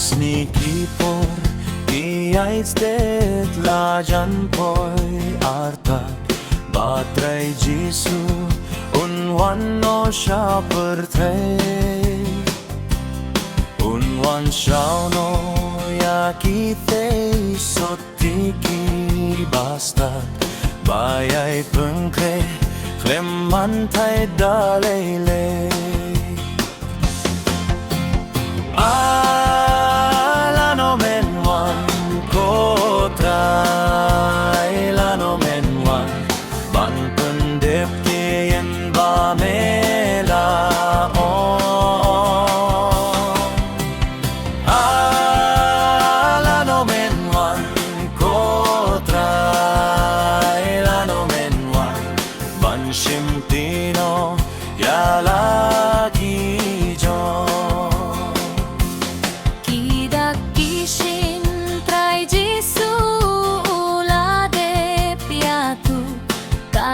Sniki por i aidstet la jan poi artat Batrai Jisu unwan no sha perthei Unwan shao no ya ki thei sotiki bastat Bayai pengkre Kleman thai dalele Alano men wan kotrai Lano men wan ban pendep kien ba mela Alano men wan kotrai Lano men wan ban shimtino yala ki jo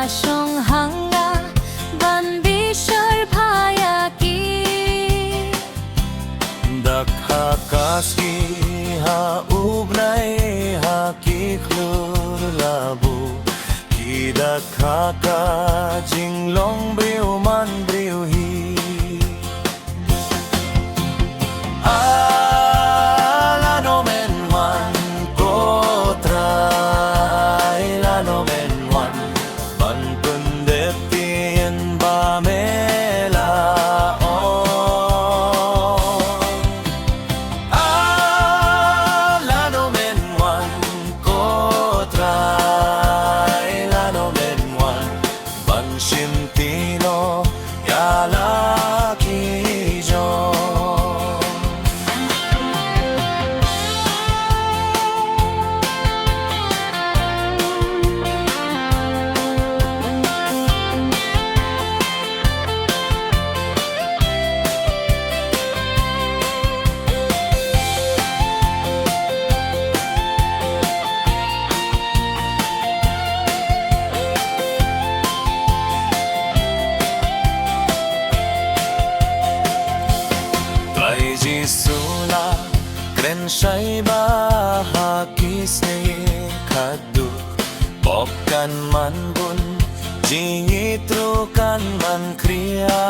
Song hanga ban bishar phayaki Dakha kaski ha ubnai ha ki khlur labu Ki dakha ka jinglong briu man briu hi Alano men wan kotrai Lano men wan ban pendep tien ba mela Lano men wan kotrai Lano men wan ban shimtino yala ki jo Jisula kren shai ba ha kisne khadu pokkan man bun jingitru kan man kriya